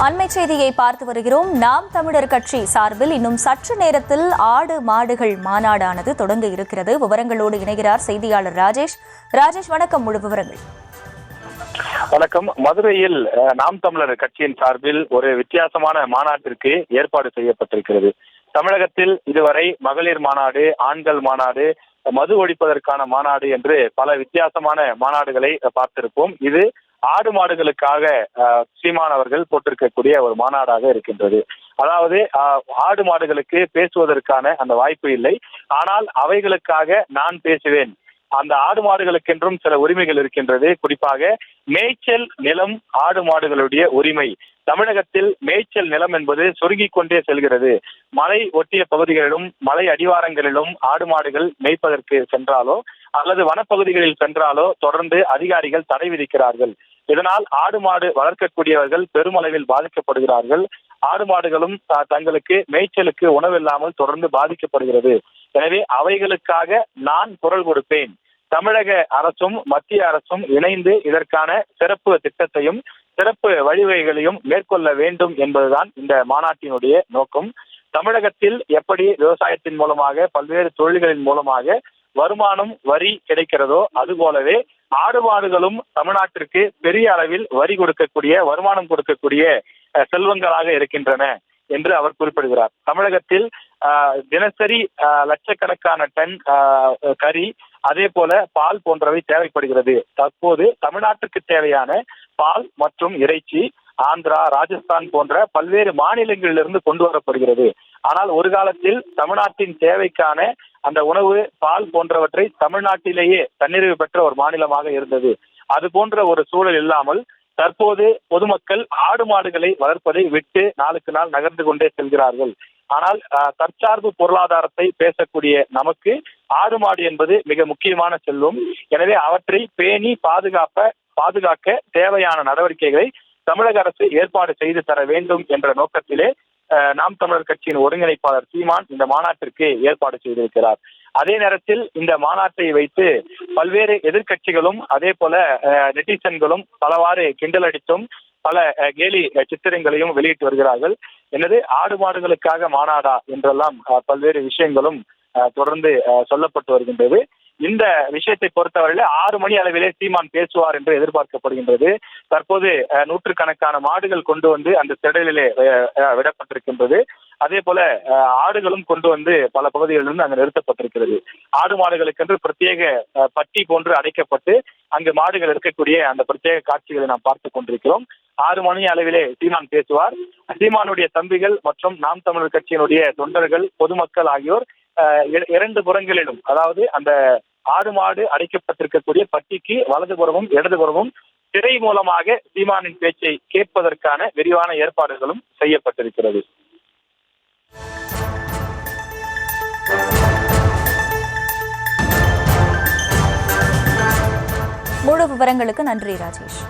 அண்மை செய்தியை பார்த்து வருகிறோம். நாம் தமிழர் கட்சி சார்பில் இன்னும் சற்று நேரத்தில் ஆடு மாடுகள் மாநாடானது தொடங்க இருக்கிறது. விவரங்களோடு இணைகிறார் செய்தியாளர் ராஜேஷ். ராஜேஷ், வணக்கம். முழு விவரங்கள். வணக்கம். மதுரையில் நாம் தமிழர் கட்சியின் சார்பில் ஒரு வித்தியாசமான மாநாட்டிற்கு ஏற்பாடு செய்யப்பட்டிருக்கிறது. தமிழகத்தில் இதுவரை மகளிர் மாநாடு, ஆண்கள் மாநாடு, மது ஒழிப்பதற்கான மாநாடு என்று பல வித்தியாசமான மாநாடுகளை பார்த்திருப்போம். இது ஆடு மாடுகளுக்காக சீமான் அவர்கள் போட்டிருக்கக்கூடிய ஒரு மாநாடாக இருக்கின்றது. அதாவது ஆடு மாடுகளுக்கு பேசுவதற்கான அந்த வாய்ப்பு இல்லை, ஆனால் அவைகளுக்காக நான் பேசுவேன். அந்த ஆடு மாடுகளுக்கென்றும் சில உரிமைகள் இருக்கின்றது. குறிப்பாக மேய்ச்சல் நிலம் ஆடு மாடுகளுடைய உரிமை. தமிழகத்தில் மேய்ச்சல் நிலம் என்பது சுருங்கிக் கொண்டே செல்கிறது. மலை ஒட்டிய பகுதிகளிலும் மலை அடிவாரங்களிலும் ஆடு மாடுகள் மேய்ப்பதற்கு சென்றாலோ அல்லது வனப்பகுதிகளில் சென்றாலோ தொடர்ந்து அதிகாரிகள் தடை விதிக்கிறார்கள். இதனால் ஆடு மாடு வளர்க்கக்கூடியவர்கள் பெருமளவில் பாதிக்கப்படுகிறார்கள். ஆடு மாடுகளும் தங்களுக்கு மேய்ச்சலுக்கு உணவில்லாமல் தொடர்ந்து பாதிக்கப்படுகிறது. எனவே அவைகளுக்காக நான் குரல் கொடுப்பேன். தமிழக அரசும் மத்திய அரசும் இணைந்து இதற்கான சிறப்பு திட்டத்தையும் சிறப்பு வழிவகைகளையும் மேற்கொள்ள வேண்டும் என்பதுதான் இந்த மாநாட்டினுடைய நோக்கம். தமிழகத்தில் எப்படி விவசாயத்தின் மூலமாக பல்வேறு தொழில்களின் மூலமாக வருமானம் வரி கிடைக்கிறதோ அதுபோலவே ஆடு மாடுகளும் தமிழ்நாட்டிற்கு பெரிய அளவில் வரி கொடுக்கக்கூடிய, வருமானம் கொடுக்கக்கூடிய செல்வங்களாக இருக்கின்றன என்று அவர் குறிப்பிடுகிறார். தமிழகத்தில் தினசரி லட்சக்கணக்கான டன் கறி, அதே போல பால் போன்றவை தேவைப்படுகிறது. தற்போது தமிழ்நாட்டுக்கு தேவையான பால் மற்றும் இறைச்சி ஆந்திரா, ராஜஸ்தான் போன்ற பல்வேறு மாநிலங்களிலிருந்து கொண்டு வரப்படுகிறது. ஆனால் ஒரு காலத்தில் தமிழ்நாட்டின் தேவைக்கான அந்த உணவு, பால் போன்றவற்றை தமிழ்நாட்டிலேயே தன்னிறைவு பெற்ற ஒரு மாநிலமாக இருந்தது. அது போன்ற ஒரு சூழல் இல்லாமல் தற்போது பொதுமக்கள் ஆடு மாடுகளை வளர்ப்பதை விட்டு நாளுக்கு நாள் நகர்ந்து கொண்டே செல்கிறார்கள். ஆனால் தற்சார்பு பொருளாதாரத்தை பேசக்கூடிய நமக்கு ஆடு மாடு என்பது மிக முக்கியமான செல்வம். எனவே அவற்றை பேணி பாதுகாக்க தேவையான நடவடிக்கைகளை தமிழக அரசு ஏற்பாடு செய்து தர வேண்டும் என்ற நோக்கத்திலே நாம் தமிழர் கட்சியின் ஒருங்கிணைப்பாளர் சீமான் இந்த மாநாட்டிற்கு ஏற்பாடு செய்திருக்கிறார். அதே நேரத்தில் இந்த மாநாட்டை வைத்து பல்வேறு எதிர்கட்சிகளும் அதே போல நெட்டிசன்களும் பலவாறு கிண்டலடித்தும் பல கேலி சித்திரங்களையும் வெளியிட்டு வருகிறார்கள். என்னது ஆடு மாடுகளுக்காக மாநாடா என்றெல்லாம் பல்வேறு விஷயங்களும் தொடர்ந்து சொல்லப்பட்டு வருகின்றது. இந்த விஷயத்தை பொறுத்தவரையில 6 மணி அளவிலே சீமான் பேசுவார் என்று எதிர்பார்க்கப்படுகின்றது. தற்போது நூற்றுக்கணக்கான மாடுகள் கொண்டு வந்து அந்த திடலிலே விடப்பட்டிருக்கின்றது. அதே போல ஆடுகளும் கொண்டு வந்து பல பகுதிகளிலிருந்து அங்கு நிறுத்தப்பட்டிருக்கிறது. ஆடு மாடுகளுக்கென்று பிரத்யேக பட்டி போன்று அடைக்கப்பட்டு அங்கு மாடுகள் இருக்கக்கூடிய அந்த பிரத்யேக காட்சிகளை நாம் பார்த்துக் கொண்டிருக்கிறோம். 6 மணி அளவிலே சீமான் பேசுவார். சீமானுடைய தம்பிகள் மற்றும் நாம் தமிழர் கட்சியினுடைய தொண்டர்கள், பொதுமக்கள் ஆகியோர் இரண்டு புறங்களிலும், அதாவது அந்த ஆடு மாடு அடைக்கப்பட்டிருக்கக்கூடிய பட்டிக்கு வலதுபுறமும் இடதுபுறமும் திரை மூலமாக சீமானின் பேச்சை கேட்பதற்கான விரிவான ஏற்பாடுகளும் செய்யப்பட்டிருக்கிறது. முழு விவரங்களுக்கு நன்றி ராஜேஷ்.